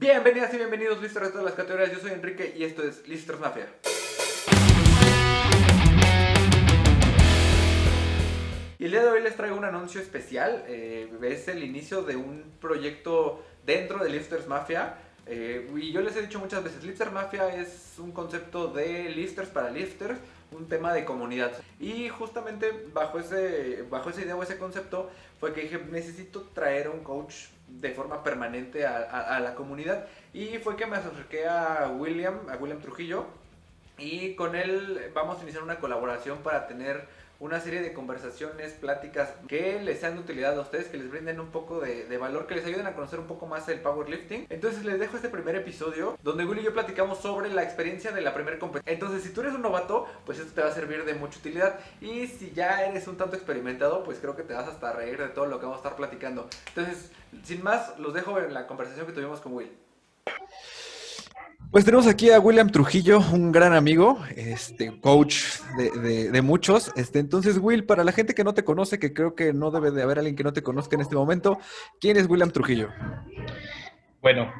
Bienvenidas y bienvenidos lifters de todas las categorías, yo soy Enrique y esto es Lifters Mafia. Y el día de hoy les traigo un anuncio especial, es el inicio de un proyecto dentro de Lifters Mafia. Y yo les he dicho muchas veces, Lifters Mafia es un concepto de lifters para lifters, un tema de comunidad. Y justamente bajo esa idea o ese concepto fue que dije, necesito traer a un coach de forma permanente a la comunidad. Y fue que me acerqué a William Trujillo, y con él vamos a iniciar una colaboración para tener una serie de conversaciones, pláticas que les sean de utilidad a ustedes, que les brinden un poco de valor, que les ayuden a conocer un poco más el powerlifting. Entonces les dejo este primer episodio donde Will y yo platicamos sobre la experiencia de la primera competencia. Entonces si tú eres un novato, pues esto te va a servir de mucha utilidad, y si ya eres un tanto experimentado, pues creo que te vas hasta a reír de todo lo que vamos a estar platicando. Entonces, sin más, los dejo en la conversación que tuvimos con Will. Pues tenemos aquí a William Trujillo, un gran amigo, coach de muchos. Entonces, Will, para la gente que no te conoce, que creo que no debe de haber alguien que no te conozca en este momento, ¿quién es William Trujillo? Bueno,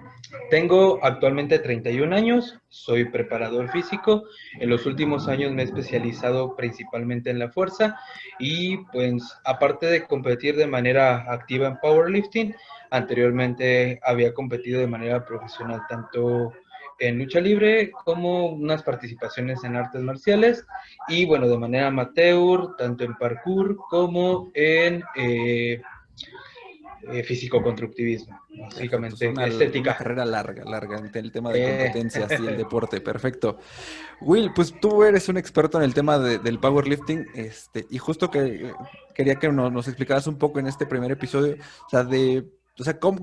tengo actualmente 31 años, soy preparador físico. En los últimos años me he especializado principalmente en la fuerza y pues aparte de competir de manera activa en powerlifting, anteriormente había competido de manera profesional tanto en lucha libre como unas participaciones en artes marciales y bueno, de manera amateur, tanto en parkour como en físico-constructivismo, Perfecto, básicamente una estética. carrera larga en el tema de Eh, competencias y el deporte, perfecto. Will, pues tú eres un experto en el tema del powerlifting, y justo que quería que nos explicaras un poco en este primer episodio,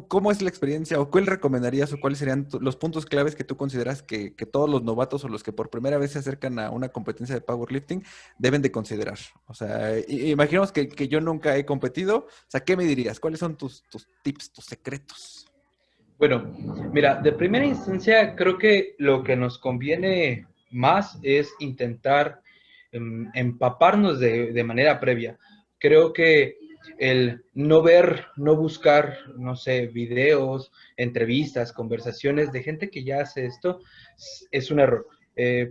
¿cómo es la experiencia o cuál recomendarías o cuáles serían los puntos claves que tú consideras que todos los novatos o los que por primera vez se acercan a una competencia de powerlifting deben de considerar? O sea, imaginemos que yo nunca he competido, o sea, ¿qué me dirías? ¿Cuáles son tus tips, tus secretos? bueno, mira, de primera instancia creo que lo que nos conviene más es intentar empaparnos de manera previa. Creo que el no ver, no buscar, no sé, videos, entrevistas, conversaciones de gente que ya hace esto, es un error.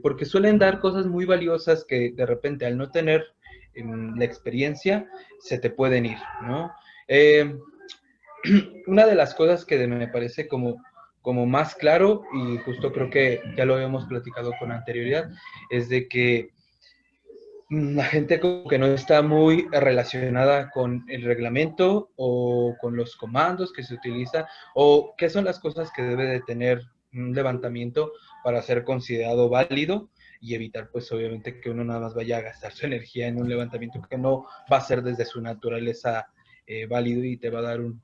Porque suelen dar cosas muy valiosas que de repente al no tener la experiencia se te pueden ir, ¿no? Una de las cosas que me parece como más claro, y justo creo que ya lo habíamos platicado con anterioridad, es de que la gente como que no está muy relacionada con el reglamento o con los comandos que se utiliza o qué son las cosas que debe de tener un levantamiento para ser considerado válido y evitar pues obviamente que uno nada más vaya a gastar su energía en un levantamiento que no va a ser desde su naturaleza válido y te va a dar un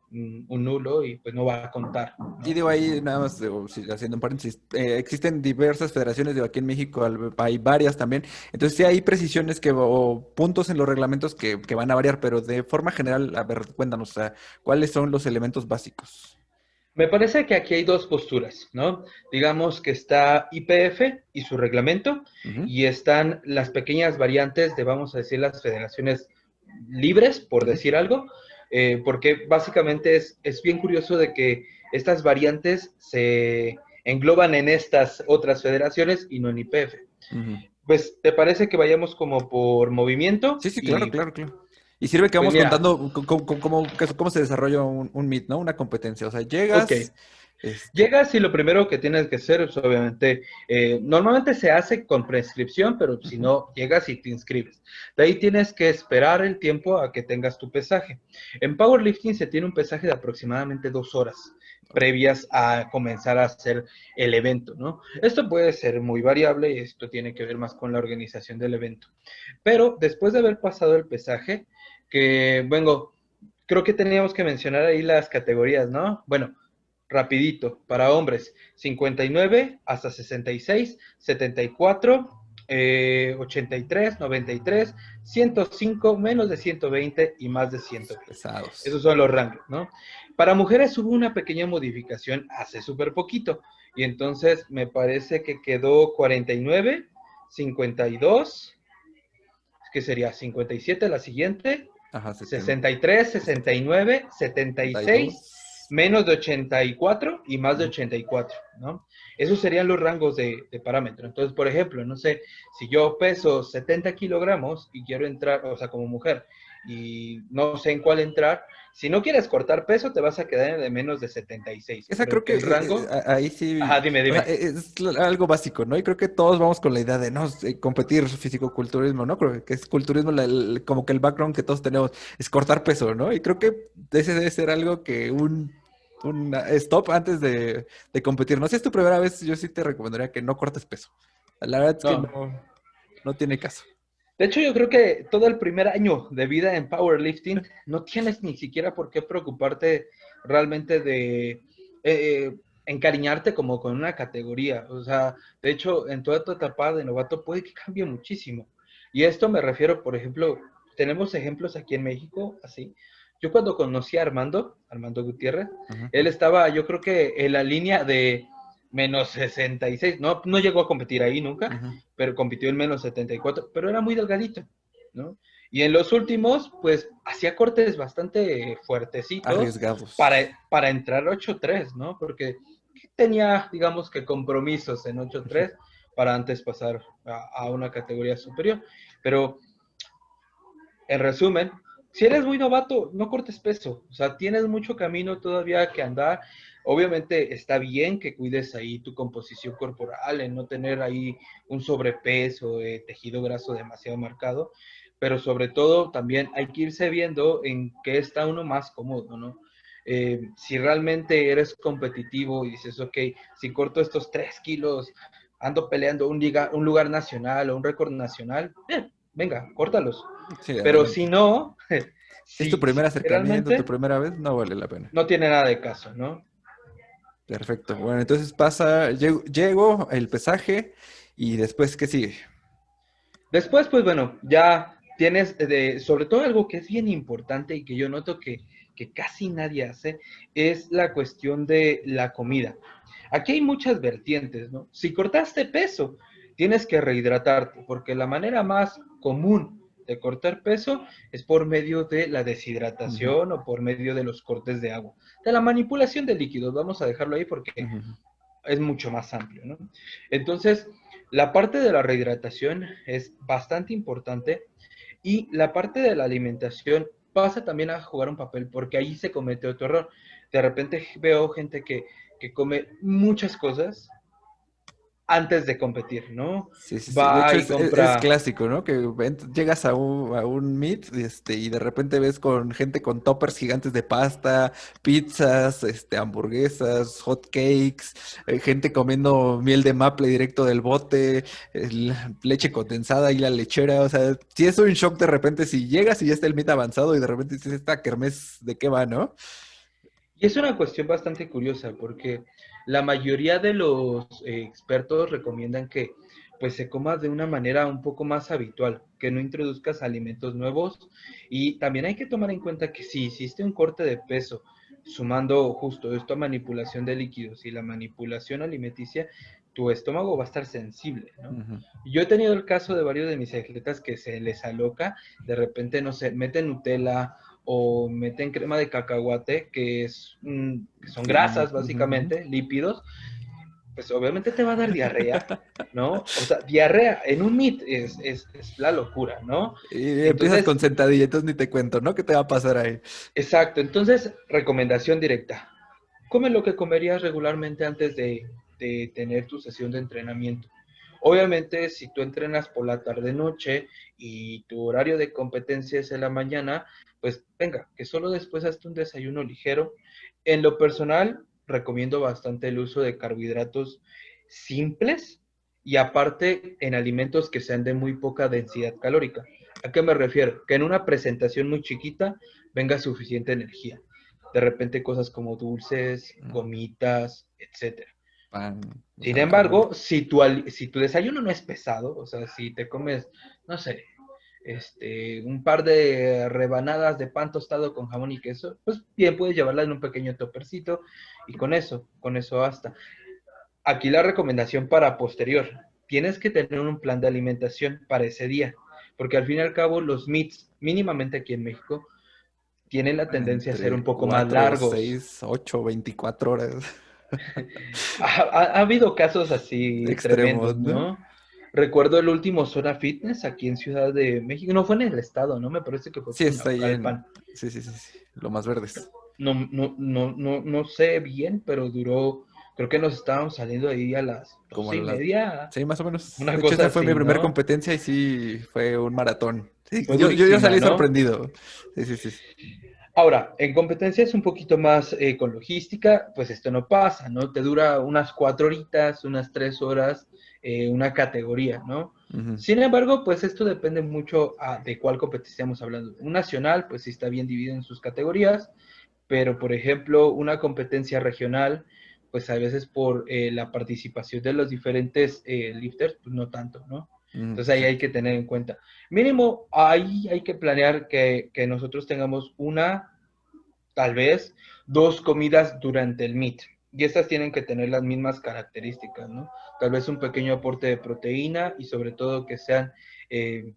nulo y pues no va a contar, Y ¿no? digo ahí, nada más, haciendo un paréntesis, existen diversas federaciones, digo, aquí en México hay varias también, entonces sí hay precisiones o puntos en los reglamentos que van a variar, pero de forma general, a ver, cuéntanos, o sea, ¿cuáles son los elementos básicos? Me parece que aquí hay dos posturas, ¿no? Digamos que está IPF y su reglamento, Ujú, y están las pequeñas variantes de, vamos a decir, las federaciones libres, por ujú. decir algo, porque básicamente es bien curioso de que estas variantes se engloban en estas otras federaciones y no en IPF. Ujú. Pues, ¿te parece que vayamos como por movimiento? Sí, sí, claro, Y claro, claro. Y sirve que pues vamos mira, contando cómo se desarrolla un meet, ¿no? Una competencia, o sea, ok. llegas, Llegas y lo primero que tienes que hacer es obviamente, normalmente se hace con prescripción, pero si ujú, no, llegas y te inscribes. De ahí tienes que esperar el tiempo a que tengas tu pesaje. En powerlifting se tiene un pesaje de aproximadamente 2 horas previas a comenzar a hacer el evento, ¿no? Esto puede ser muy variable y esto tiene que ver más con la organización del evento. Pero después de haber pasado el pesaje, que, bueno, creo que teníamos que mencionar ahí las categorías, ¿no? Bueno, rapidito, para hombres, 59 hasta 66, 74, 83, 93, 105, menos de 120 y más de 120. pesados. Esos son los rangos, ¿no? Para mujeres hubo una pequeña modificación hace súper poquito, y entonces me parece que quedó 49, 52, que sería 57 la siguiente, Ajá, 63, 69, 76, 72. menos de 84 y más de 84, ¿no? Esos serían los rangos de parámetro. Entonces, por ejemplo, no sé, si yo peso 70 kilogramos y quiero entrar, o sea, como mujer, y no sé en cuál entrar, si no quieres cortar peso, te vas a quedar en el de menos de 76, Esa pero creo que el rango, ahí sí, ajá, dime, o sea, dime. algo básico, ¿no? Y creo que todos vamos con la idea de no competir fisicoculturismo, ¿no? Creo que es culturismo, como que el background que todos tenemos es cortar peso, ¿no? Y creo que ese debe ser algo que un stop antes de competir. No sé, si es tu primera vez, yo sí te recomendaría que no cortes peso. La verdad es que No, no tiene caso. de hecho, yo creo que todo el primer año de vida en powerlifting no tienes ni siquiera por qué preocuparte realmente de encariñarte como con una categoría. O sea, de hecho, en toda tu etapa de novato puede que cambie muchísimo. Y esto me refiero, por ejemplo, tenemos ejemplos aquí en México, así. Yo cuando conocí a Armando Gutiérrez, Ujú, él estaba, yo creo que en la línea de menos 66, no, no llegó a competir ahí nunca, ujú. pero compitió en menos 74, pero era muy delgadito, ¿no? Y en los últimos, pues hacía cortes bastante fuertecitos Arriesgados. para entrar 8-3, ¿no? Porque tenía, digamos que compromisos en 8-3 para antes pasar a una categoría superior. Pero en resumen, si eres muy novato, no cortes peso. O sea, tienes mucho camino todavía que andar. Obviamente está bien que cuides ahí tu composición corporal, en no tener ahí un sobrepeso, tejido graso demasiado marcado, pero sobre todo también hay que irse viendo en qué está uno más cómodo, ¿no? Si realmente eres competitivo y dices, ok, si corto estos 3 kilos, ando peleando un lugar nacional o un récord nacional, venga, córtalos. Sí, Pero si adelante. no, Si es tu si primer acercamiento, tu realmente primera vez, no vale la pena. no tiene nada de caso, ¿no? Perfecto. Bueno, entonces llego el pesaje y después, ¿qué sigue? Después, pues bueno, ya tienes, sobre todo algo que es bien importante y que yo noto que casi nadie hace, es la cuestión de la comida. Aquí hay muchas vertientes, ¿no? Si cortaste peso, tienes que rehidratarte, porque la manera más común de cortar peso es por medio de la Ujú, deshidratación o por medio de los cortes de agua, de la manipulación de líquidos. Vamos a dejarlo ahí porque ujú. es mucho más amplio, ¿no? Entonces, la parte de la rehidratación es bastante importante y la parte de la alimentación pasa también a jugar un papel porque ahí se comete otro error. De repente veo gente que come muchas cosas antes de competir, ¿no? Sí, sí, sí. De Va hecho, y es compra, clásico, ¿no? Que llegas a un meet, y de repente ves con gente con toppers gigantes de pasta, pizzas, hamburguesas, hot cakes, gente comiendo miel de maple directo del bote, leche condensada y la lechera. O sea, sí es un shock de repente si llegas y ya está el meet avanzado y de repente dices, esta kermés, ¿de qué va, no? y es una cuestión bastante curiosa porque la mayoría de los expertos recomiendan que pues se coma de una manera un poco más habitual, que no introduzcas alimentos nuevos y también hay que tomar en cuenta que si hiciste un corte de peso sumando justo esto a manipulación de líquidos y la manipulación alimenticia, tu estómago va a estar sensible, ¿no? Ujú. Yo he tenido el caso de varios de mis atletas que se les aloca, de repente, no sé, meten Nutella o meten crema de cacahuate, que son Sí, grasas ujú. básicamente, lípidos, pues obviamente te va a dar diarrea, ¿no? O sea, diarrea en un meat es la locura, ¿no? Y empiezas Entonces, con sentadilla, entonces ni te cuento, ¿no? ¿Qué te va a pasar ahí? exacto, entonces, recomendación directa. Come lo que comerías regularmente antes de tener tu sesión de entrenamiento. Obviamente, si tú entrenas por la tarde-noche y tu horario de competencia es en la mañana, pues venga, que solo después hazte un desayuno ligero. En lo personal, recomiendo bastante el uso de carbohidratos simples y aparte en alimentos que sean de muy poca densidad calórica. ¿A qué me refiero? Que en una presentación muy chiquita venga suficiente energía. De repente cosas como dulces, Mm, gomitas, etcétera. pan, o Sin sea, algo. embargo, si tu desayuno no es pesado, o sea, si te comes, no sé, un par de rebanadas de pan tostado con jamón y queso, pues bien puedes llevarla en un pequeño topercito y con eso basta. Aquí la recomendación para posterior, tienes que tener un plan de alimentación para ese día, porque al fin y al cabo los meats, mínimamente aquí en México, tienen la tendencia a ser un Entre poco más 4, largos. 6, 8, 24 horas. Ha habido casos así Extremos, tremendos, ¿no? ¿no? Recuerdo el último Zona Fitness aquí en Ciudad de México. No fue en el estado, ¿no? Me parece que fue Sí, aquí en está ahí en... Naucalpan. Sí, sí, sí, sí. Lo más verdes. No sé bien, pero duró, creo que nos estábamos saliendo ahí a las Como 12 y las... media, Sí, más o menos. una De hecho, cosa esa fue mi así, primera ¿no? competencia y sí, fue un maratón. Sí, Fue yo durísima, salí ¿no? sorprendido. Sí, sí, sí. Ahora, en competencias un poquito más con logística, pues esto no pasa, ¿no? Te dura unas 4 horitas, unas 3 horas, una categoría, ¿no? Ujú. Sin embargo, pues esto depende mucho de cuál competencia estamos hablando. Un nacional, pues sí está bien dividido en sus categorías, pero por ejemplo, una competencia regional, pues a veces por la participación de los diferentes lifters, pues no tanto, ¿no? Ujú, Entonces ahí hay exacto. que tener en cuenta. Mínimo, ahí hay que planear que nosotros tengamos una, tal vez, 2 comidas durante el meet. Y estas tienen que tener las mismas características, ¿no? Tal vez un pequeño aporte de proteína y sobre todo que sean, eh,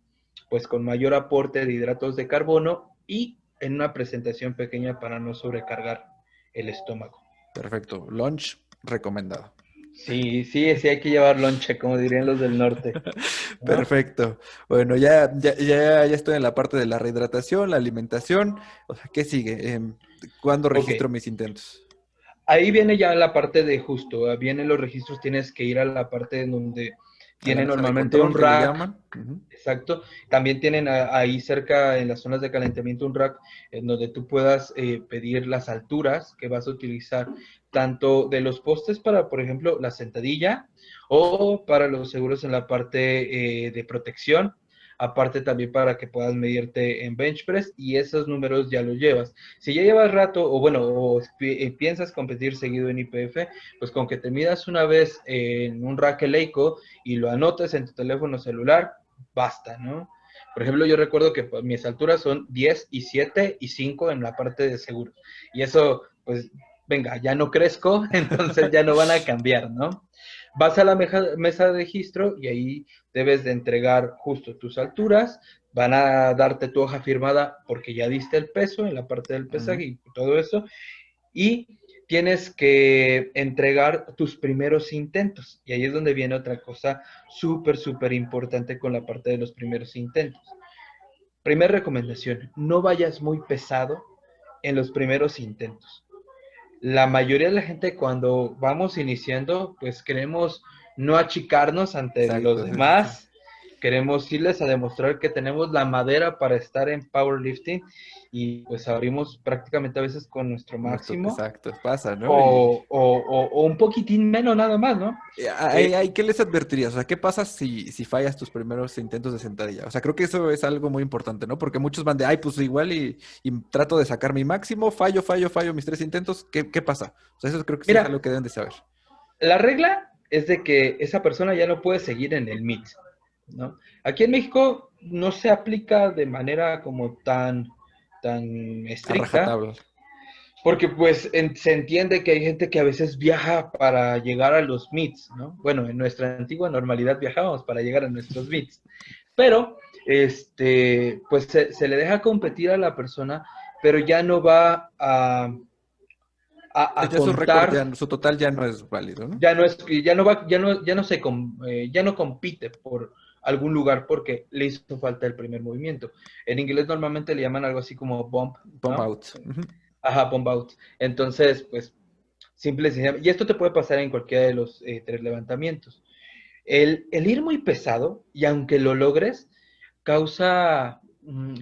pues, con mayor aporte de hidratos de carbono y en una presentación pequeña para no sobrecargar el estómago. Perfecto. Lunch recomendado. Sí, sí, sí hay que llevar lonche, como dirían los del norte, ¿no? Perfecto. Bueno, ya estoy en la parte de la rehidratación, la alimentación. O sea, ¿qué sigue? ¿Cuándo Ok, registro mis intentos? ahí viene ya la parte de justo, vienen los registros, tienes que ir a la parte en donde A la tiene mesa de normalmente un control que le rack. llaman. Ujú. Exacto. También tienen ahí cerca en las zonas de calentamiento un rack en donde tú puedas pedir las alturas que vas a utilizar, tanto de los postes para, por ejemplo, la sentadilla o para los seguros en la parte de protección. Aparte también para que puedas medirte en bench press y esos números ya los llevas. Si ya llevas rato o bueno, o piensas competir seguido en IPF, pues con que te midas una vez en un rack Eleiko y lo anotes en tu teléfono celular, basta, ¿no? Por ejemplo, yo recuerdo que pues, mis alturas son 10 y 7 y 5 en la parte de seguros. Y eso, pues, venga, ya no crezco, entonces ya no van a cambiar, ¿no? Vas a la mesa de registro y ahí debes de entregar justo tus alturas, van a darte tu hoja firmada porque ya diste el peso en la parte del Ujú. pesaje y todo eso, y tienes que entregar tus primeros intentos. Y ahí es donde viene otra cosa súper, súper importante con la parte de los primeros intentos. Primera recomendación, no vayas muy pesado en los primeros intentos. La mayoría de la gente cuando vamos iniciando, pues queremos no achicarnos ante los Exacto, sí, sí, sí. demás, queremos irles a demostrar que tenemos la madera para estar en powerlifting y pues abrimos prácticamente a veces con nuestro máximo Exacto, pasa, ¿no? Y o un poquitín menos nada más, ¿no? ¿qué les advertirías? O sea, ¿qué pasa si fallas tus primeros intentos de sentadilla? O sea, creo que eso es algo muy importante, ¿no? Porque muchos van de, ay, pues igual y trato de sacar mi máximo, fallo mis 3 intentos, ¿qué pasa? O sea, eso creo que sí es algo Mira, que deben de saber. la regla es de que esa persona ya no puede seguir en el MIT, ¿no? Aquí en México no se aplica de manera como tan A estricta, rajatabla. porque pues se entiende que hay gente que a veces viaja para llegar a los meets, ¿no? Bueno, en nuestra antigua normalidad viajábamos para llegar a nuestros meets, pero pues se le deja competir a la persona, pero ya no va a Ya su récord, contar, su total ya no es válido, ¿no? ya no es, ya no va, ya no compite por algún lugar porque le hizo falta el primer movimiento. En inglés normalmente le llaman algo así como bump, Pump ¿no? out. Ujú. Ajá, bump out. Entonces, pues, simple y sencillamente, y esto te puede pasar en cualquiera de los 3 levantamientos. El ir muy pesado, y aunque lo logres, causa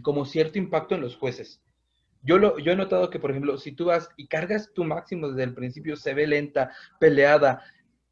como cierto impacto en los jueces. Yo he notado que, por ejemplo, si tú vas y cargas tu máximo desde el principio, se ve lenta, peleada,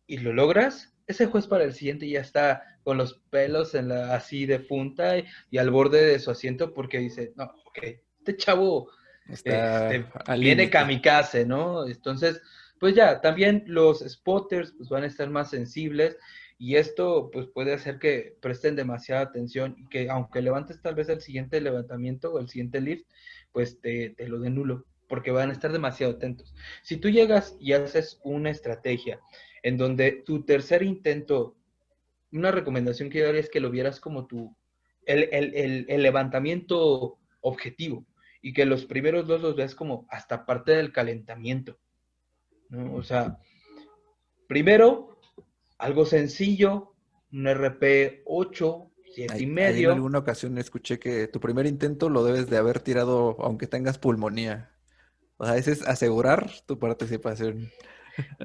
y lo logras, ese juez para el siguiente ya está con los pelos así de punta y al borde de su asiento porque dice, no, ok, este chavo Está al viene límite. kamikaze, ¿no? Entonces, pues ya, también los spotters pues van a estar más sensibles y esto pues puede hacer que presten demasiada atención y que aunque levantes tal vez el siguiente levantamiento o el siguiente lift, pues te lo den nulo porque van a estar demasiado atentos. Si tú llegas y haces una estrategia en donde tu tercer intento, una recomendación que yo haría es que lo vieras como el levantamiento objetivo y que los primeros dos los veas como hasta parte del calentamiento, ¿no? O sea, primero, algo sencillo, un RP 8, 7 y Ahí en medio, alguna ocasión escuché que tu primer intento lo debes de haber tirado aunque tengas pulmonía. O sea, ese es asegurar tu participación.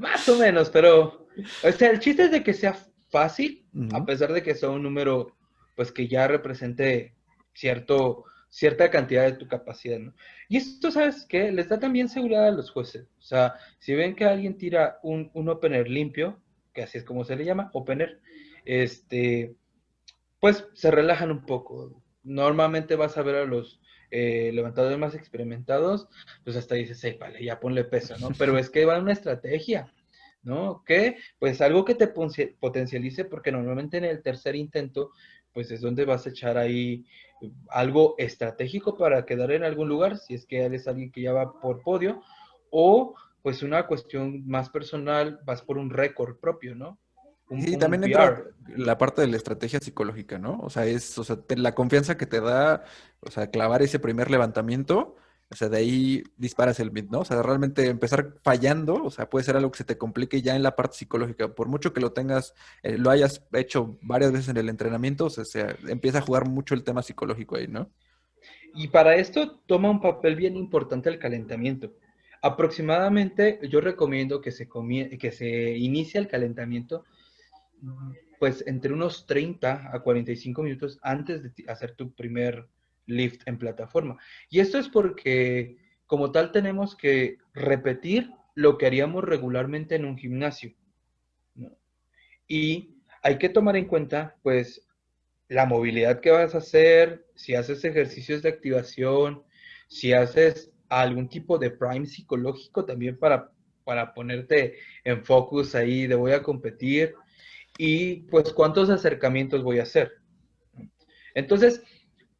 más o menos, pero, o sea, el chiste es de que sea fácil, a Ujú. pesar de que sea un número, pues que ya represente cierta cantidad de tu capacidad, ¿no? Y esto, ¿sabes qué? Les da también seguridad a los jueces. O sea, si ven que alguien tira un opener limpio, que así es como se le llama, opener, este, pues se relajan un poco. Normalmente vas a ver a los levantadores más experimentados, pues hasta dices, vale, ya ponle peso, ¿no? Pero es que va una estrategia, ¿no? Que, pues algo que te potencialice, porque normalmente en el tercer intento, pues es donde vas a echar ahí algo estratégico para quedar en algún lugar, si es que eres alguien que ya va por podio, o pues una cuestión más personal, vas por un récord propio, ¿no? Sí, Un también entra PR. la parte de la estrategia psicológica, ¿no? O sea, o sea, la confianza que te da, o sea, clavar ese primer levantamiento, o sea, de ahí disparas el mid, ¿no? O sea, realmente empezar fallando, o sea, puede ser algo que se te complique ya en la parte psicológica. Por mucho que lo tengas, lo hayas hecho varias veces en el entrenamiento, o sea, empieza a jugar mucho el tema psicológico ahí, ¿no? Y para esto toma un papel bien importante el calentamiento. Aproximadamente yo recomiendo que se inicie el calentamiento pues entre unos 30 a 45 minutos antes de hacer tu primer lift en plataforma. Y esto es porque como tal tenemos que repetir lo que haríamos regularmente en un gimnasio, ¿no? Y hay que tomar en cuenta pues la movilidad que vas a hacer, si haces ejercicios de activación, si haces algún tipo de prime psicológico también para ponerte en focus ahí de voy a competir y pues cuántos acercamientos voy a hacer. Entonces,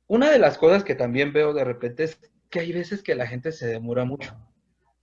una de las cosas que también veo de repente es que hay veces que la gente se demora mucho.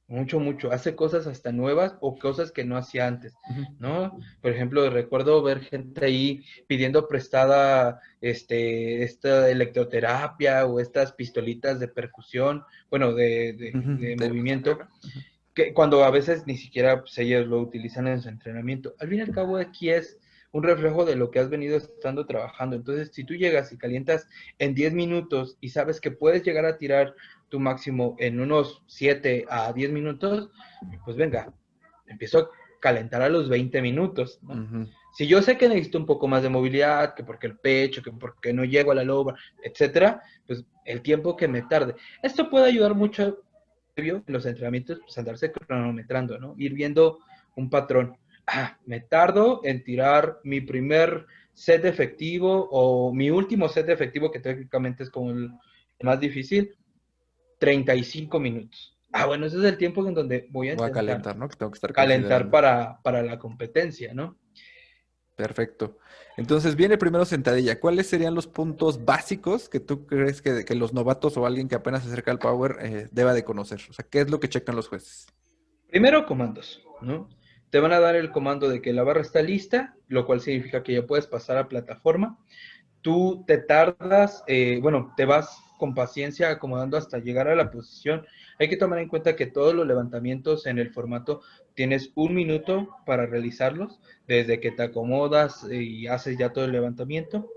Mucho, mucho. Hace cosas hasta nuevas o cosas que no hacía antes, Ujú. ¿no? Por ejemplo, recuerdo ver gente ahí pidiendo prestada esta electroterapia o estas pistolitas de percusión, bueno, Ujú, de de movimiento, Rosalía. Ujú. que cuando a veces ni siquiera pues, ellos lo utilizan en su entrenamiento. Al fin y al cabo aquí es un reflejo de lo que has venido estando trabajando. Entonces, si tú llegas y calientas en 10 minutos y sabes que puedes llegar a tirar tu máximo en unos 7 a 10 minutos, pues venga, empiezo a calentar a los 20 minutos, ¿no? Ujú. Si yo sé que necesito un poco más de movilidad, que porque el pecho, que porque no llego a la loba, etcétera, pues el tiempo que me tarde. Esto puede ayudar mucho en los entrenamientos, pues andarse cronometrando, ¿no? Ir viendo un patrón. Me tardo en tirar mi primer set efectivo o mi último set efectivo, que técnicamente es como el más difícil, 35 minutos. Bueno, ese es el tiempo en donde voy a Voy a intentar calentar, ¿no? Que tengo que estar calentar considerando. para la competencia, ¿no? Perfecto. Entonces viene primero sentadilla. ¿Cuáles serían los puntos básicos que tú crees que los novatos o alguien que apenas se acerca al power deba de conocer? O sea, ¿qué es lo que checan los jueces? Primero, comandos, ¿no? Te van a dar el comando de que la barra está lista, lo cual significa que ya puedes pasar a plataforma. Tú te tardas, bueno, te vas con paciencia acomodando hasta llegar a la posición. Hay que tomar en cuenta que todos los levantamientos en el formato tienes un minuto para realizarlos, desde que te acomodas y haces ya todo el levantamiento.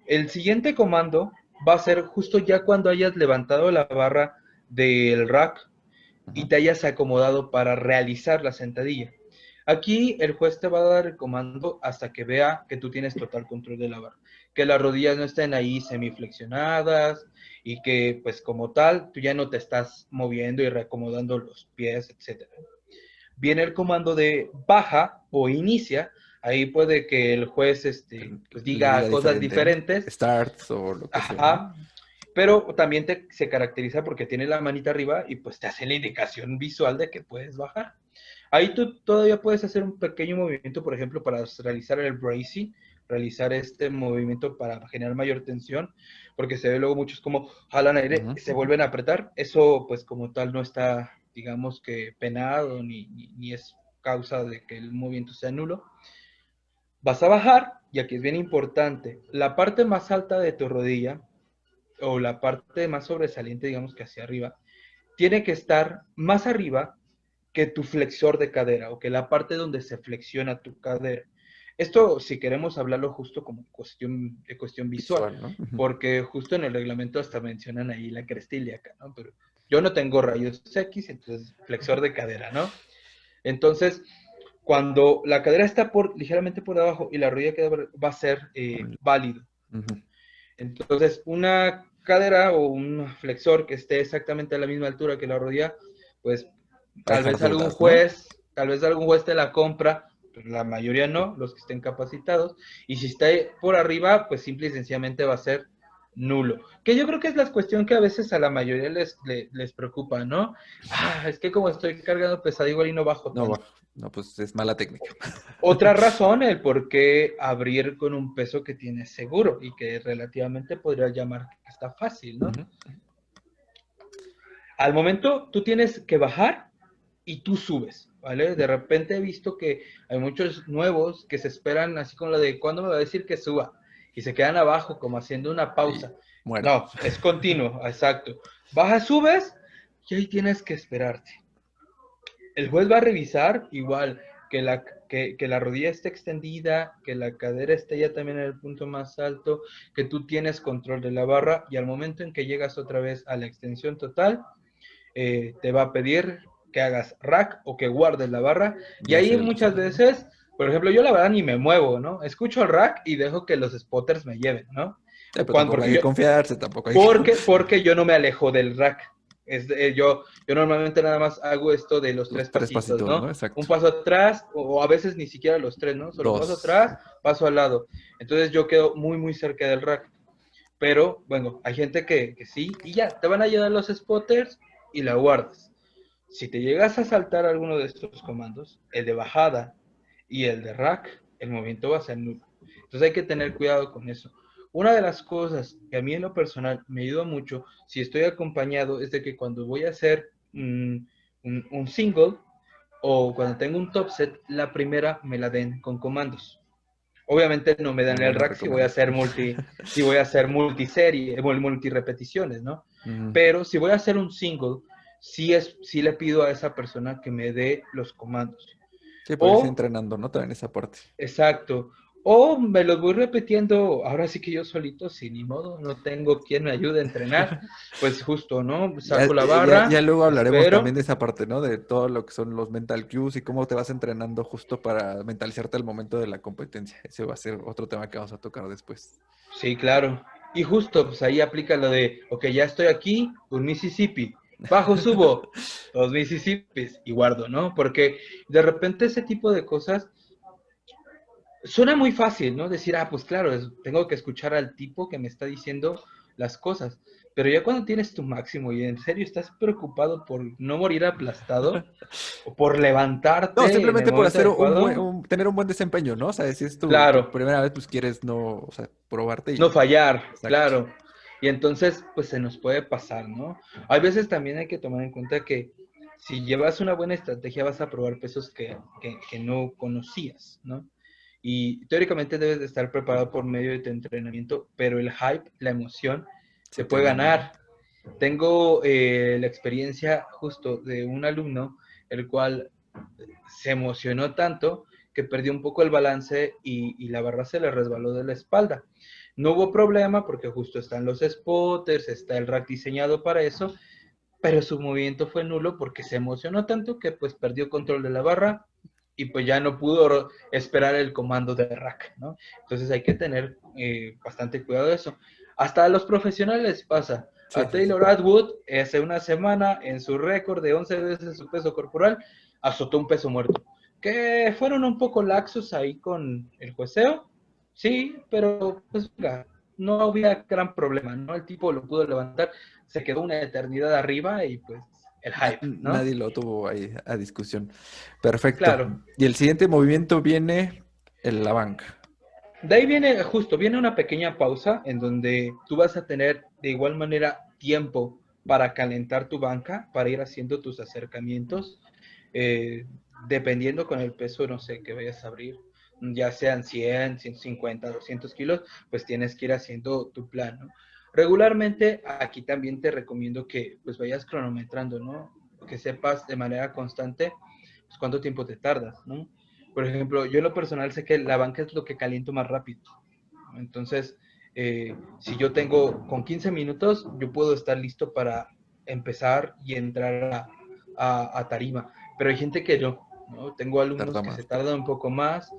El siguiente comando va a ser justo ya cuando hayas levantado la barra del rack y Ujú. te hayas acomodado para realizar la sentadilla. Aquí el juez te va a dar el comando hasta que vea que tú tienes total control de la barra, que las rodillas no estén ahí semiflexionadas y que pues como tal tú ya no te estás moviendo y reacomodando los pies, etcétera. Viene el comando de baja o inicia, ahí puede que el juez pues Le diga diga cosas diferente, ¿no? diferentes. Starts o lo que sea, ¿no? Ajá, pero también se caracteriza porque tiene la manita arriba y pues te hace la indicación visual de que puedes bajar. Ahí tú todavía puedes hacer un pequeño movimiento, por ejemplo, para realizar el bracing, realizar este movimiento para generar mayor tensión, porque se ve luego muchos como jalan aire, Ujú. se vuelven a apretar. Eso pues como tal no está, digamos que penado ni es causa de que el movimiento sea nulo. Vas a bajar, y aquí es bien importante, la parte más alta de tu rodilla o la parte más sobresaliente, digamos que hacia arriba, tiene que estar más arriba que tu flexor de cadera o que la parte donde se flexiona tu cadera. Esto, si queremos hablarlo justo como cuestión visual, Visual, ¿no? Ujú. porque justo en el reglamento hasta mencionan ahí la cresta ilíaca, ¿no? Pero yo no tengo rayos X, entonces flexor de cadera, ¿no? Entonces, cuando la cadera está ligeramente por debajo y la rodilla va a ser válido. Ujú. Entonces, una cadera o un flexor que esté exactamente a la misma altura que la rodilla, pues Va a dejar dudas, ¿no? tal vez algún juez te la compra, pero la mayoría no, los que estén capacitados, y si está por arriba, pues simple y sencillamente va a ser nulo. Que yo creo que es la cuestión que a veces a la mayoría les preocupa, ¿no? Ah, es que como estoy cargando pesado igual y no bajo No, tanto. no, pues es mala técnica. Otra razón, el por qué abrir con un peso que tienes seguro y que relativamente podría llamar que está fácil, ¿no? Ujú. Al momento tú tienes que bajar y tú subes, ¿vale? De repente he visto que hay muchos nuevos que se esperan así con lo de ¿cuándo me va a decir que suba? Y se quedan abajo como haciendo una Y pausa. muertos. No, es continuo, exacto. Bajas, subes y ahí tienes que esperarte. El juez va a revisar igual que la rodilla esté extendida, que la cadera esté ya también en el punto más alto, que tú tienes control de la barra y al momento en que llegas otra vez a la extensión total, te va a pedir que hagas rack o que guardes la barra y Ya ahí sé el muchas resultado, ¿no? veces, por ejemplo, yo la verdad ni me muevo, ¿no? Escucho el rack y dejo que los spotters me lleven, ¿no? Sí, pero tampoco hay Porque que yo, confiarse, tampoco hay que... porque yo no me alejo del rack. Yo normalmente nada más hago esto de los Los tres tres pasitos, pasitos, ¿no? ¿no? Un Exacto. paso atrás, o a veces ni siquiera los tres, ¿no? Solo paso Dos. atrás, paso al lado. Entonces yo quedo muy, muy cerca del rack. Pero, bueno, hay gente que sí, y ya, te van a ayudar los spotters y la guardas. Si te llegas a saltar alguno de estos comandos, el de bajada y el de rack, el movimiento va a ser nulo. Entonces hay que tener cuidado con eso. Una de las cosas que a mí en lo personal me ayuda mucho, si estoy acompañado, es de que cuando voy a hacer un single o cuando tengo un top set, la primera me la den con comandos. Obviamente no me dan Una el buena rack recomendación. si voy a hacer multiserie, multirepeticiones, ¿no? Mm. Pero si voy a hacer un single, sí le pido a esa persona que me dé los comandos. Sí, para irse O, entrenando, ¿no? También esa parte. exacto, o me los voy repitiendo, ahora sí que yo solito, sin ni modo, no tengo quien me ayude a entrenar, pues justo, ¿no? Ya, Saco la ya barra, luego hablaremos también espero. de esa parte, ¿no? De todo lo que son los mental cues y cómo te vas entrenando justo para mentalizarte al momento de la competencia. Ese va a ser otro tema que vamos a tocar después. Sí, claro. Y justo, pues ahí aplica lo de, ok, ya estoy aquí, un Mississippi. Bajo, subo, dos Mississippis y guardo, ¿no? Porque de repente ese tipo de cosas suena muy fácil, ¿no? Decir, ah, pues claro, tengo que escuchar al tipo que me está diciendo las cosas. Pero ya cuando tienes tu máximo y en serio estás preocupado por no morir aplastado o por No, levantarte en el simplemente por momento hacer adecuado, tener un buen desempeño, ¿no? O sea, si es tu claro, primera vez, pues quieres no, o sea, probarte no y... fallar, Exacto. claro. Y entonces, pues se nos puede pasar, ¿no? Hay veces también hay que tomar en cuenta que si llevas una buena estrategia vas a probar pesos que no conocías, ¿no? Y teóricamente debes de estar preparado por medio de tu entrenamiento, pero el hype, la emoción, Se te te puede gana, ¿no? ganar. Tengo la experiencia justo de un alumno, el cual se emocionó tanto que perdió un poco el balance y la barra se le resbaló de la espalda. No hubo problema porque justo están los spotters, está el rack diseñado para eso, pero su movimiento fue nulo porque se emocionó tanto que pues perdió control de la barra y pues ya no pudo esperar el comando de rack, ¿no? Entonces hay que tener bastante cuidado de eso. Hasta a los profesionales pasa. Sí, A sí, sí. Taylor Atwood hace una semana en su récord de 11 veces su peso corporal azotó un peso muerto. Que fueron un poco laxos ahí con el jueceo, sí, pero pues venga, no había gran problema, ¿no? El tipo lo pudo levantar, se quedó una eternidad arriba y pues el hype, ¿no? Nadie lo tuvo ahí a discusión. Perfecto. Claro. Y el siguiente movimiento viene en la banca. De ahí viene, justo, viene una pequeña pausa en donde tú vas a tener de igual manera tiempo para calentar tu banca, para ir haciendo tus acercamientos, eh, dependiendo con el peso, no sé, que vayas a abrir, ya sean 100, 150, 200 kilos, pues tienes que ir haciendo tu plan, ¿no? Regularmente, aquí también te recomiendo que pues vayas cronometrando, ¿no? Que sepas de manera constante pues, cuánto tiempo te tardas, ¿no? Por ejemplo, yo en lo personal sé que la banca es lo que caliento más rápido. Entonces, si yo tengo con 15 minutos, yo puedo estar listo para empezar y entrar a tarima. Pero hay gente que no. Tengo alumnos Tarda que se más. tardan un poco más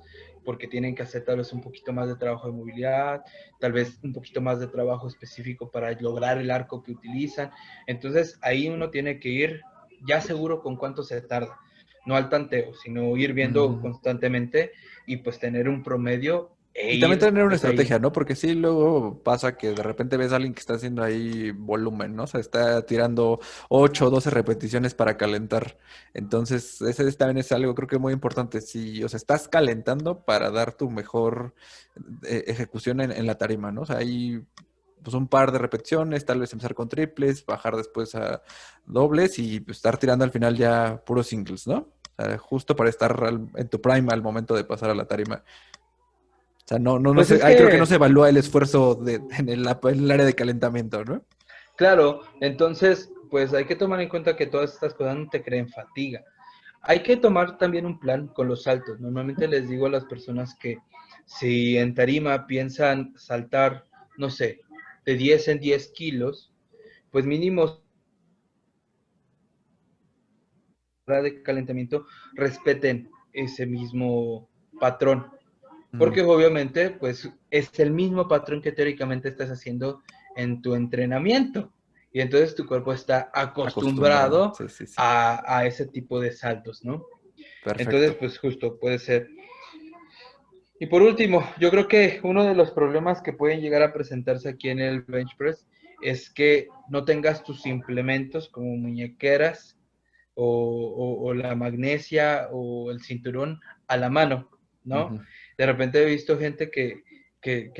porque tienen que hacer tal vez un poquito más de trabajo de movilidad, tal vez un poquito más de trabajo específico para lograr el arco que utilizan. Entonces, ahí uno tiene que ir ya seguro con cuánto se tarda. No al tanteo, sino ir viendo Ujú. constantemente y pues tener un promedio e Y también ir tener una pues ahí. estrategia, ¿no? Porque sí, luego pasa que de repente ves a alguien que está haciendo ahí volumen, ¿no? O sea, está tirando 8 o 12 repeticiones para calentar. Entonces, también es algo creo que muy importante. Si, o sea, estás calentando para dar tu mejor ejecución en la tarima, ¿no? O sea, ahí pues un par de repeticiones, tal vez empezar con triples, bajar después a dobles y pues, estar tirando al final ya puros singles, ¿no? O sea, justo para estar en tu prime al momento de pasar a la tarima. O sea, no Pues sé, es ahí creo que no se que, evalúa el esfuerzo en el área de calentamiento, ¿no? claro, entonces, pues hay que tomar en cuenta que todas estas cosas no te creen fatiga. Hay que tomar también un plan con los saltos. Normalmente les digo a las personas que si en tarima piensan saltar, no sé, de 10 en 10 kilos, pues mínimo de calentamiento respeten ese mismo patrón. Ujú. Porque obviamente, pues es el mismo patrón que teóricamente estás haciendo en tu entrenamiento. Y entonces tu cuerpo está Acostumbrado, acostumbrado sí, sí, sí. a ese tipo de saltos, ¿no? Entonces, Perfecto. pues justo puede ser. Y por último, yo creo que uno de los problemas que pueden llegar a presentarse aquí en el bench press es que no tengas tus implementos como muñequeras o la magnesia o el cinturón a la mano, ¿no? Ujú. De repente he visto gente que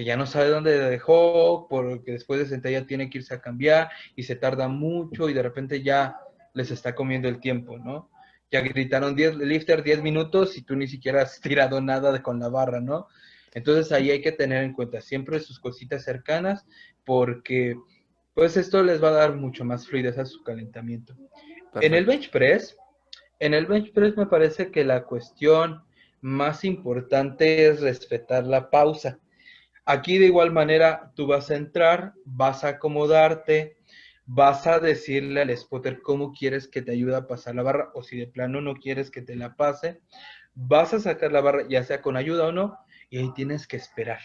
ya no sabe dónde dejó, porque después de sentadilla tiene que irse a cambiar y se tarda mucho y de repente ya les está comiendo el tiempo, ¿no? Ya gritaron 10 lifter 10 minutos y tú ni siquiera has tirado nada con la barra, ¿no? Entonces ahí hay que tener en cuenta siempre sus cositas cercanas porque pues esto les va a dar mucho más fluidez a su calentamiento. En el Perfecto. bench press, en el bench press me parece que la cuestión más importante es respetar la pausa. Aquí de igual manera tú vas a entrar, vas a acomodarte, vas a decirle al spotter cómo quieres que te ayude a pasar la barra o si de plano no quieres que te la pase, vas a sacar la barra ya sea con ayuda o no y ahí tienes que esperar.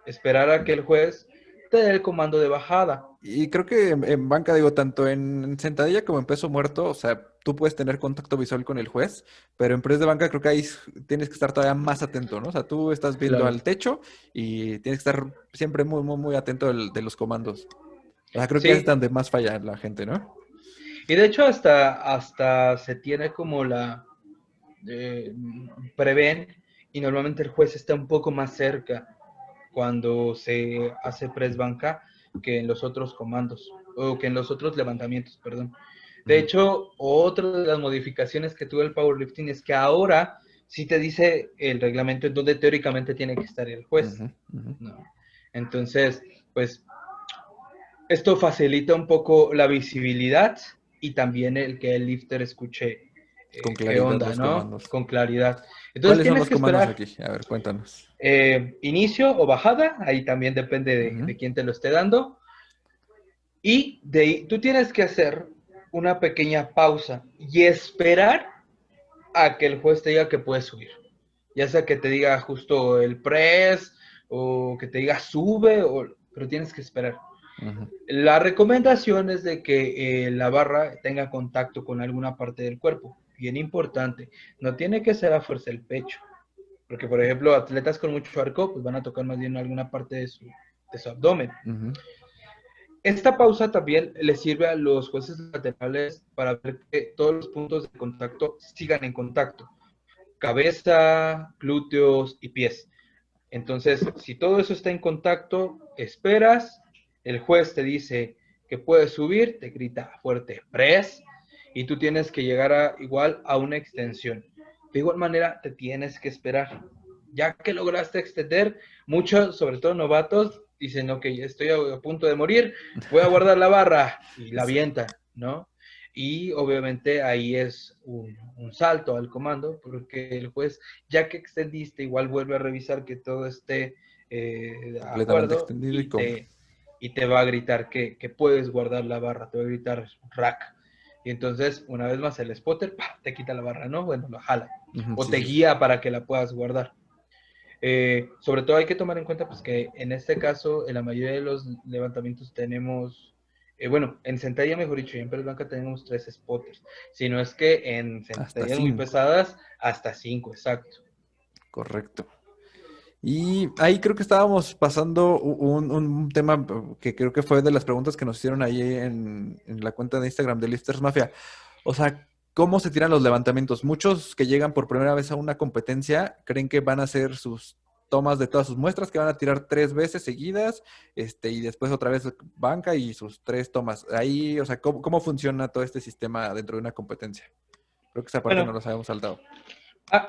Esperar a que el juez te dé el comando de bajada. Y creo que en banca, digo, tanto en sentadilla como en peso muerto, o sea, tú puedes tener contacto visual con el juez, pero en press de banca creo que ahí tienes que estar todavía más atento, ¿no? O sea, tú estás viendo Claro. al techo y tienes que estar siempre muy, muy, muy atento de los comandos. O sea, creo que es Sí, donde más falla la gente, ¿no? y de hecho hasta se tiene como la eh, prevén y normalmente el juez está un poco más cerca cuando se hace press banca que en los otros comandos o que en los otros levantamientos, perdón. De Ujú, hecho, otra de las modificaciones que tuvo el powerlifting es que ahora sí te dice el reglamento en donde teóricamente tiene que estar el juez. ujú, ujú. ¿No? Entonces, pues esto facilita un poco la visibilidad y también el que el lifter escuche Con qué claridad onda, los ¿no? comandos. Con claridad. Entonces ¿Cuáles son tienes los que comandos esperar aquí? A ver, cuéntanos. inicio o bajada, ahí también depende Ujú. de quién te lo esté dando. Y de ahí tú tienes que hacer una pequeña pausa y esperar a que el juez te diga que puedes subir. Ya sea que te diga justo el press o que te diga sube, pero tienes que esperar. Ujú. La recomendación es de que la barra tenga contacto con alguna parte del cuerpo. Bien importante. No tiene que ser a fuerza el pecho. Porque, por ejemplo, atletas con mucho arco, pues van a tocar más bien alguna parte de su abdomen. Ujú. Esta pausa también le sirve a los jueces laterales para ver que todos los puntos de contacto sigan en contacto. Cabeza, glúteos y pies. Entonces, si todo eso está en contacto, esperas, el juez te dice que puedes subir, te grita fuerte, press, y tú tienes que llegar igual a una extensión. De igual manera, te tienes que esperar. Ya que lograste extender, muchos, sobre todo novatos, dicen, ok, estoy a punto de morir, voy a guardar la barra y la avientan, ¿no? Y obviamente ahí es un salto al comando, porque el juez, ya que extendiste, igual vuelve a revisar que todo esté de Completamente acuerdo extendido y con... y te va a gritar que puedes guardar la barra, te va a gritar rack. Y entonces, una vez más, el spotter ¡pah! Te quita la barra, ¿no? Bueno, lo jala. O Sí, te sí, sí. guía para que la puedas guardar. Sobre todo hay que tomar en cuenta pues, que en este caso, en la mayoría de los levantamientos tenemos, bueno, en sentadilla, mejor dicho, y en press banca tenemos 3 spotters. Si no es que en Hasta sentadillas muy 5. pesadas, hasta 5, exacto. Correcto. Y ahí creo que estábamos pasando un tema que creo que fue de las preguntas que nos hicieron ahí en la cuenta de Instagram de Lifters Mafia. O sea, ¿cómo se tiran los levantamientos? Muchos que llegan por primera vez a una competencia creen que van a hacer sus tomas de todas sus muestras, que van a tirar 3 veces seguidas, y después otra vez banca y sus 3 tomas. Ahí, o sea, ¿cómo funciona todo este sistema dentro de una competencia? Creo que esa parte no Bueno, los habíamos saltado.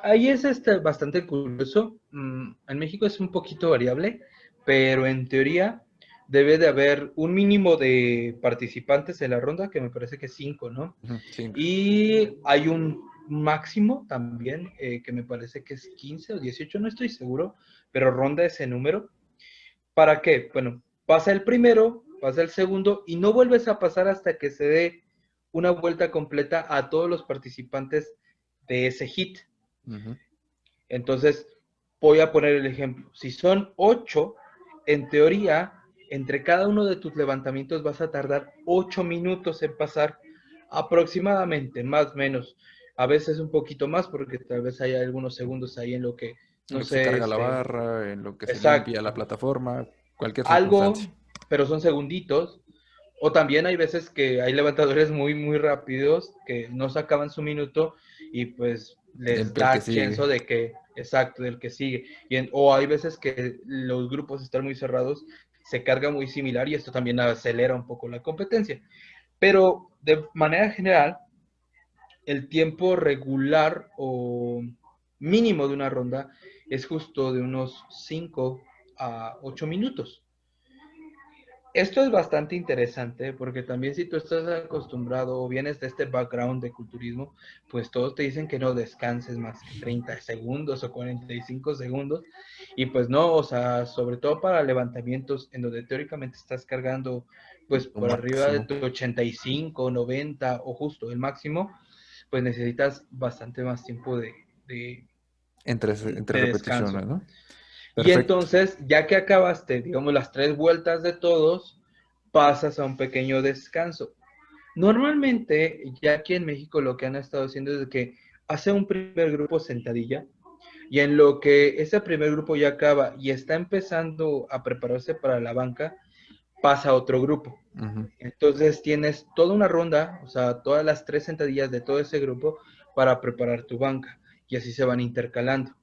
ahí es bastante curioso. En México es un poquito variable, pero en teoría debe de haber un mínimo de participantes en la ronda, que me parece que es 5, ¿no? Ujú, 5. Y hay un máximo también, que me parece que es 15 o 18, no estoy seguro, pero ronda ese número. ¿Para qué? Bueno, pasa el primero, pasa el segundo y no vuelves a pasar hasta que se dé una vuelta completa a todos los participantes de ese hit. Ujú. Entonces, voy a poner el ejemplo. Si son 8, en teoría, entre cada uno de tus levantamientos vas a tardar 8 minutos en pasar aproximadamente, más o menos. A veces un poquito más porque tal vez haya algunos segundos ahí en lo que, En no lo que se sé, carga la barra, en lo que se limpia la exacto, plataforma, cualquier circunstancia. algo, pero son segunditos. O también hay veces que hay levantadores muy, muy rápidos que no sacaban su minuto y pues les Limpia el que da chance sigue. de que, exacto, del que sigue. O hay veces que los grupos están muy cerrados, se carga muy similar y esto también acelera un poco la competencia. Pero de manera general, el tiempo regular o mínimo de una ronda es justo de unos 5 a 8 minutos. Esto es bastante interesante porque también si tú estás acostumbrado o vienes de este background de culturismo, pues todos te dicen que no descanses más que 30 segundos o 45 segundos. Y pues no, o sea, sobre todo para levantamientos en donde teóricamente estás cargando pues Un por arriba de máximo. tu 85, 90 o justo el máximo, pues necesitas bastante más tiempo Entre de descanso. repeticiones, ¿no? Y Perfecto. entonces, ya que acabaste, digamos, las 3 vueltas de todos, pasas a un pequeño descanso. Normalmente, ya aquí en México lo que han estado haciendo es que hace un primer grupo sentadilla y en lo que ese primer grupo ya acaba y está empezando a prepararse para la banca, pasa otro grupo. Ujú. Entonces tienes toda una ronda, o sea, todas las 3 sentadillas de todo ese grupo para preparar tu banca y así se van intercalando.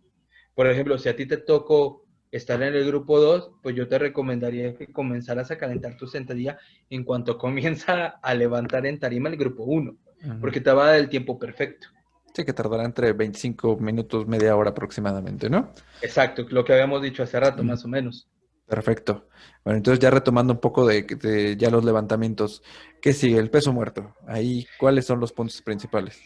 Por ejemplo, si a ti te tocó estar en el grupo 2, pues yo te recomendaría que comenzaras a calentar tu sentadilla en cuanto comienza a levantar en tarima el grupo 1, Ujú. porque te va a dar el tiempo perfecto. Sí, que tardará entre 25 minutos, media hora aproximadamente, ¿no? Exacto, lo que habíamos dicho hace rato, Ujú. más o menos. Perfecto. Bueno, entonces ya retomando un poco de ya los levantamientos, ¿qué sigue? El peso muerto. Ahí, ¿cuáles son los puntos principales?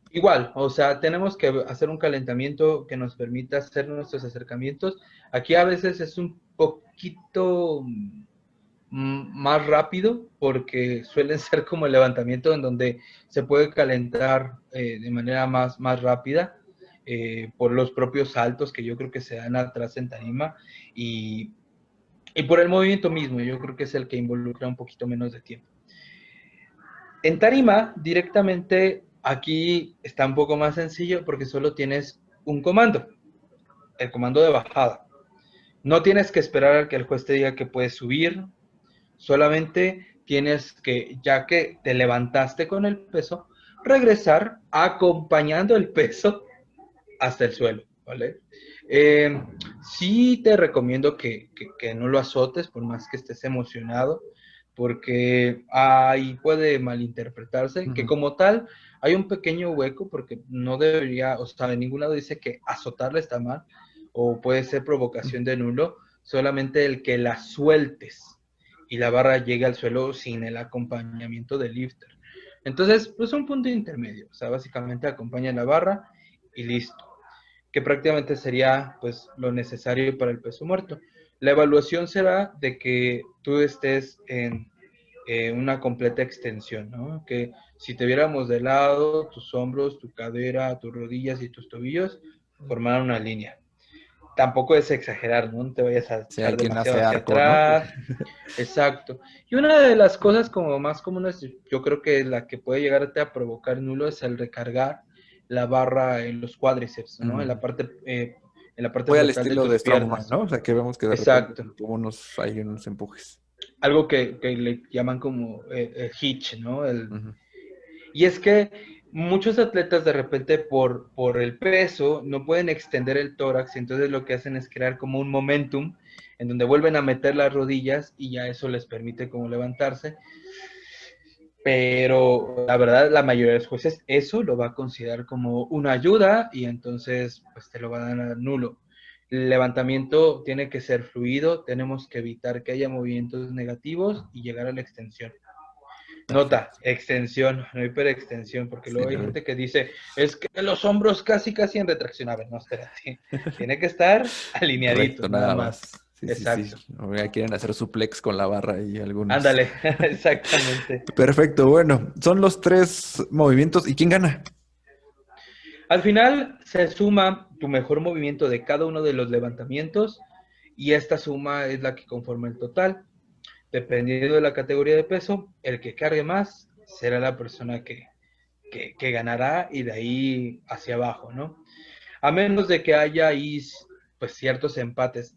Igual, o sea, tenemos que hacer un calentamiento que nos permita hacer nuestros acercamientos. Aquí a veces es un poquito más rápido porque suelen ser como el levantamiento en donde se puede calentar de manera más rápida por los propios saltos que yo creo que se dan atrás en tarima y, y por el movimiento mismo, yo creo que es el que involucra un poquito menos de tiempo. En tarima, directamente aquí está un poco más sencillo porque solo tienes un comando, el comando de bajada. No tienes que esperar a que el juez te diga que puedes subir, solamente tienes que, ya que te levantaste con el peso, regresar acompañando el peso hasta el suelo, ¿vale? Eh, sí te recomiendo que no lo azotes por más que estés emocionado, porque ahí puede malinterpretarse, que Ujú. como tal hay un pequeño hueco porque no debería, o sea, en ningún lado dice que azotarle está mal o puede ser provocación de nulo, solamente el que la sueltes y la barra llegue al suelo sin el acompañamiento del lifter. Entonces, pues un punto intermedio, o sea, básicamente acompaña la barra y listo, que prácticamente sería pues lo necesario para el peso muerto. La evaluación será de que tú estés en una completa extensión, ¿no? Que si te viéramos de lado, tus hombros, tu cadera, tus rodillas y tus tobillos formaran una línea. Tampoco es exagerar, ¿no? No te vayas a Si hay echar quien demasiado hace hacia arco, ¿no? atrás. Exacto. Y una de las cosas como más comunes, yo creo que la que puede llegarte a provocar nulo es el recargar la barra en los cuádriceps, ¿no? En la parte Muy al frontal de estilo de tus Strongman, piernas. ¿no? O sea, que vemos que de repente Exacto. como hay unos empujes. Algo que le llaman como el hitch, ¿no? Ujú. Y es que muchos atletas de repente por el peso no pueden extender el tórax, y entonces lo que hacen es crear como un momentum en donde vuelven a meter las rodillas y ya eso les permite como levantarse. Pero la verdad, la mayoría de los jueces eso lo va a considerar como una ayuda y entonces pues te lo van a dar nulo. El levantamiento tiene que ser fluido, tenemos que evitar que haya movimientos negativos y llegar a la extensión. Nota, Perfecto. extensión, no hiperextensión, porque Sí, luego hay no, gente que dice, es que los hombros casi en retracción. A ver, no, espérate. Tiene que estar recto alineaditos, nada nada más. más. Sí, sí, sí. Exacto. O ya quieren hacer suplex con la barra y algunos. Ándale, exactamente. Perfecto, bueno, son los tres movimientos. ¿Y quién gana? Al final se suma tu mejor movimiento de cada uno de los levantamientos y esta suma es la que conforma el total. Dependiendo de la categoría de peso, el que cargue más será la persona que ganará y de ahí hacia abajo, ¿no? A menos de que haya ahí pues ciertos empates.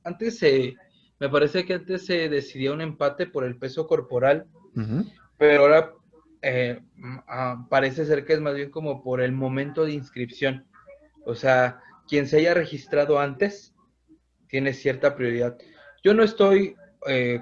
Me parece que antes se decidía un empate por el peso corporal, Ujú. pero ahora parece ser que es más bien como por el momento de inscripción. O sea, quien se haya registrado antes tiene cierta prioridad. Yo no estoy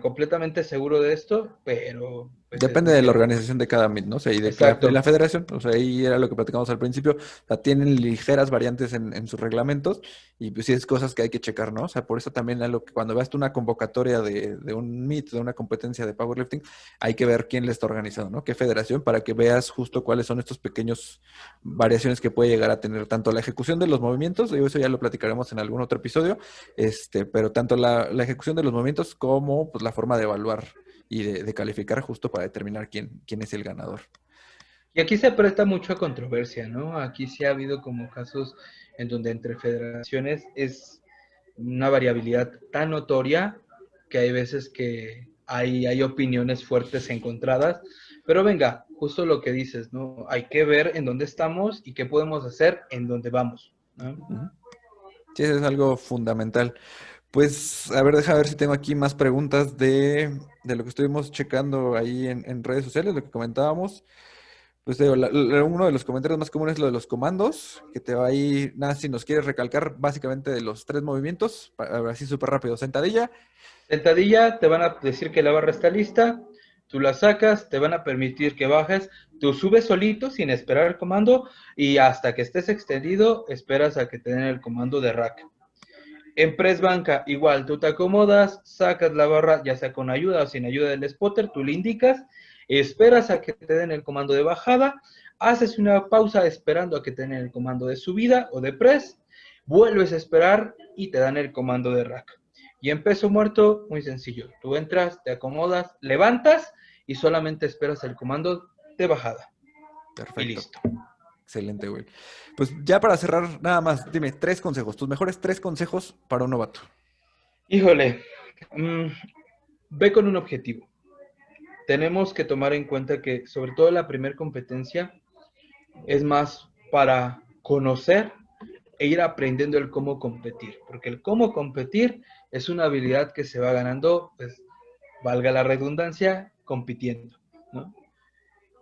completamente seguro de esto, pero pues es Depende lo de la que... organización de cada MIT, ¿no? O sea, y de la Exacto. federación, o sea, ahí era lo que platicamos al principio, o sea, tienen ligeras variantes en sus reglamentos y pues sí es cosas que hay que checar, ¿no? O sea, por eso también a lo que cuando veas tú una convocatoria de un MIT, de una competencia de powerlifting, hay que ver quién le está organizando, ¿no? Qué federación, para que veas justo cuáles son estos pequeños variaciones que puede llegar a tener tanto la ejecución de los movimientos, digo, eso ya lo platicaremos en algún otro episodio, pero tanto la ejecución de los movimientos como pues la forma de evaluar y de calificar justo para determinar quién es el ganador. Y aquí se presta mucho a controversia, ¿no? Aquí sí ha habido como casos en donde entre federaciones es una variabilidad tan notoria que hay veces que hay opiniones fuertes encontradas. Pero venga, justo lo que dices, ¿no? Hay que ver en dónde estamos y qué podemos hacer en dónde vamos, ¿no? Ujú. Sí, eso es algo fundamental. Pues, a ver, deja ver si tengo aquí más preguntas de lo que estuvimos checando ahí en redes sociales, lo que comentábamos. Pues te digo, uno de los comentarios más comunes es lo de los comandos, que te va ahí, nada, si nos quieres recalcar básicamente de los tres movimientos, así súper rápido, sentadilla. Sentadilla, te van a decir que la barra está lista, tú la sacas, te van a permitir que bajes, tú subes solito sin esperar el comando y hasta que estés extendido esperas a que te den el comando de rack. En press banca, igual, tú te acomodas, sacas la barra, ya sea con ayuda o sin ayuda del spotter, tú le indicas, esperas a que te den el comando de bajada, haces una pausa esperando a que te den el comando de subida o de press, vuelves a esperar y te dan el comando de rack. Y en peso muerto, muy sencillo, tú entras, te acomodas, levantas y solamente esperas el comando de bajada. Y Perfecto. listo. Excelente, güey. Pues ya para cerrar, nada más, dime tres consejos, tus mejores tres consejos para un novato. Híjole, mmm, ve con un objetivo. Tenemos que tomar en cuenta que sobre todo la primera competencia es más para conocer e ir aprendiendo el cómo competir, porque el cómo competir es una habilidad que se va ganando, pues valga la redundancia, compitiendo, ¿no?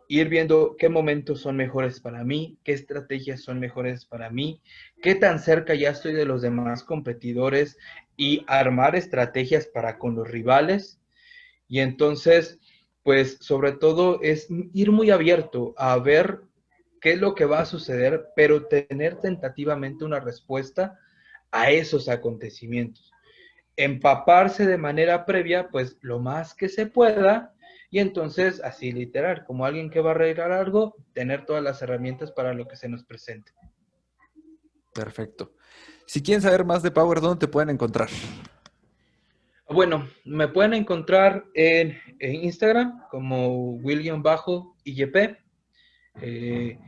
Ir viendo qué momentos son mejores para mí, qué estrategias son mejores para mí, qué tan cerca ya estoy de los demás competidores y armar estrategias para con los rivales. Y entonces, pues sobre todo es ir muy abierto a ver qué es lo que va a suceder, pero tener tentativamente una respuesta a esos acontecimientos. empaparse de manera previa, pues lo más que se pueda, y entonces así literal, como alguien que va a arreglar algo, tener todas las herramientas para lo que se nos presente. Perfecto. Si quieren saber más de Power, ¿dónde te pueden encontrar? Bueno, me pueden encontrar en Instagram como Will-IYP. Eh,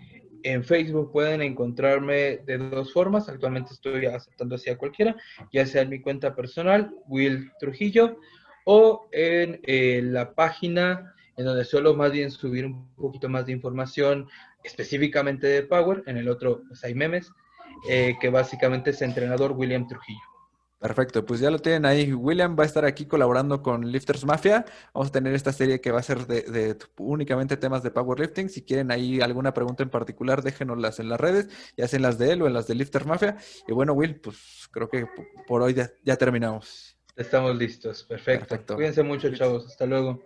en Facebook pueden encontrarme de dos formas. Actualmente estoy aceptando así a cualquiera, ya sea en mi cuenta personal, Will Trujillo, o en la página en donde suelo más bien subir un poquito más de información específicamente de Power. En el otro pues, hay memes, que básicamente es entrenador William Trujillo. Perfecto, pues ya lo tienen ahí. William va a estar aquí colaborando con Lifters Mafia. Vamos a tener esta serie que va a ser de únicamente temas de powerlifting. Si quieren ahí alguna pregunta en particular, déjenoslas en las redes, ya sea en las de él o en las de Lifters Mafia. Y bueno, Will, pues creo que por hoy ya terminamos. Estamos listos, perfecto. Perfecto. Cuídense mucho, chavos. Hasta luego.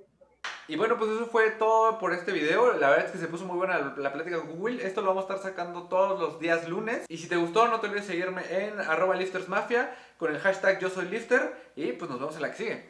Y bueno, pues eso fue todo por este video. La verdad es que se puso muy buena la plática con Google. Esto lo vamos a estar sacando todos los días lunes. Y si te gustó, no te olvides seguirme en @liftersmafia con el hashtag yo soy lifter. Y pues nos vemos en la que sigue.